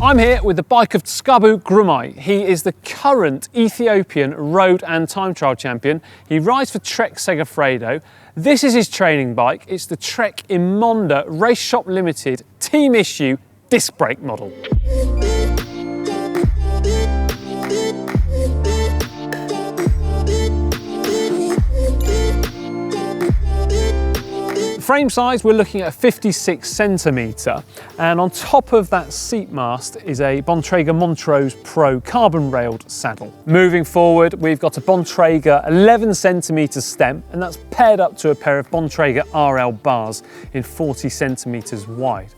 I'm here with the bike of Tsgabu Grmay. He is the current Ethiopian road and time trial champion. He rides for Trek-Segafredo. This is his training bike. It's the Trek Emonda Race Shop Limited team issue disc brake model. Frame size, we're looking at a 56 centimetre, and on top of that seat mast is a Bontrager Montrose Pro carbon railed saddle. Moving forward, we've got a Bontrager 11 centimetre stem, and that's paired up to a pair of Bontrager RL bars in 40 centimetres wide.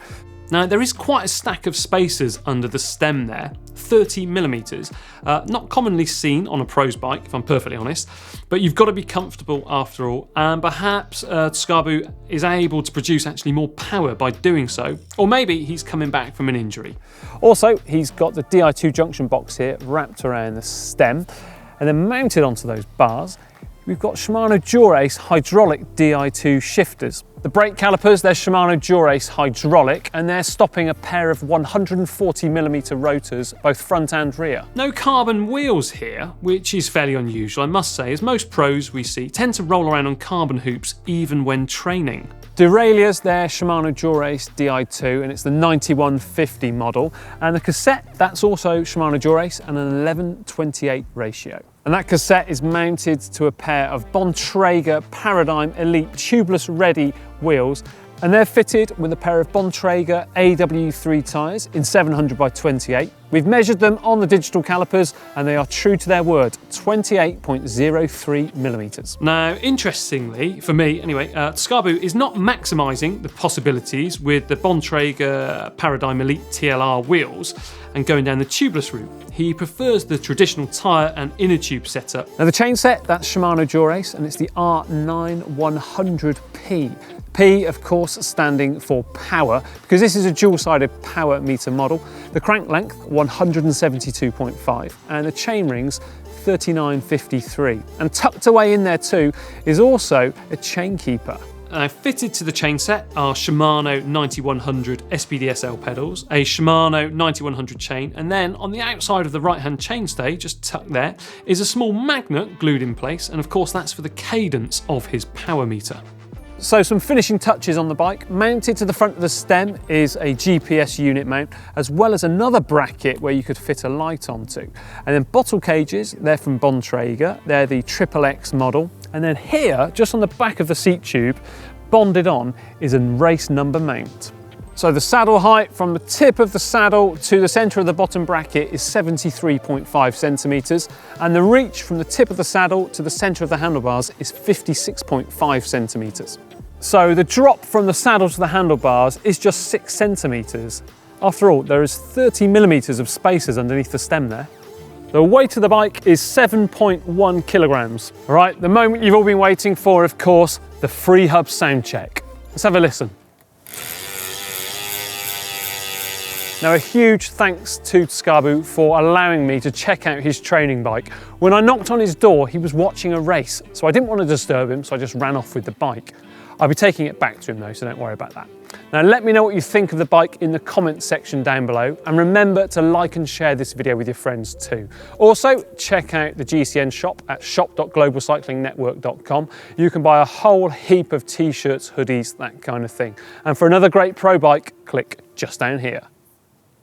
Now, there is quite a stack of spacers under the stem there, 30 millimetres. Not commonly seen on a pro's bike, if I'm perfectly honest, but you've got to be comfortable after all, and perhaps Tsgabu is able to produce actually more power by doing so, or maybe he's coming back from an injury. Also, he's got the Di2 junction box here wrapped around the stem, and then mounted onto those bars, we've got Shimano Dura hydraulic Di2 shifters. The brake calipers, they're Shimano Dura hydraulic, and they're stopping a pair of 140mm rotors, both front and rear. No carbon wheels here, which is fairly unusual, I must say, as most pros we see tend to roll around on carbon hoops even when training. Derailleurs, they're Shimano Dura Di2, and it's the 9150 model. And the cassette, that's also Shimano Dura and an 11:28 ratio. And that cassette is mounted to a pair of Bontrager Paradigm Elite tubeless ready wheels, and they're fitted with a pair of Bontrager AW3 tyres in 700 by 28. We've measured them on the digital calipers and they are true to their word, 28.03 millimetres. Now, interestingly, for me anyway, Tsgabu is not maximising the possibilities with the Bontrager Paradigm Elite TLR wheels and going down the tubeless route. He prefers the traditional tyre and inner tube setup. Now the chainset, that's Shimano Dura, and it's the R9100P. P, of course, standing for power, because this is a dual-sided power meter model. The crank length, 172.5, and the chain rings, 3953. And tucked away in there too is also a chain keeper. Fitted to the chainset are Shimano 9100 SPDSL pedals, a Shimano 9100 chain, and then on the outside of the right-hand chainstay, just tucked there, is a small magnet glued in place, and of course that's for the cadence of his power meter. So some finishing touches on the bike. Mounted to the front of the stem is a GPS unit mount, as well as another bracket where you could fit a light onto. And then bottle cages, they're from Bontrager, they're the XXX model. And then here, just on the back of the seat tube, bonded on, is a race number mount. So the saddle height from the tip of the saddle to the centre of the bottom bracket is 73.5 centimetres, and the reach from the tip of the saddle to the centre of the handlebars is 56.5 centimetres. So the drop from the saddle to the handlebars is just 6 centimetres. After all, there is 30 millimetres of spacers underneath the stem there. The weight of the bike is 7.1 kilograms. All right, the moment you've all been waiting for, of course, the free hub sound check. Let's have a listen. Now, a huge thanks to Tsgabu for allowing me to check out his training bike. When I knocked on his door, he was watching a race, so I didn't want to disturb him, so I just ran off with the bike. I'll be taking it back to him though, so don't worry about that. Now, let me know what you think of the bike in the comments section down below, and remember to like and share this video with your friends too. Also, check out the GCN shop at shop.globalcyclingnetwork.com. You can buy a whole heap of t-shirts, hoodies, that kind of thing. And for another great pro bike, click just down here.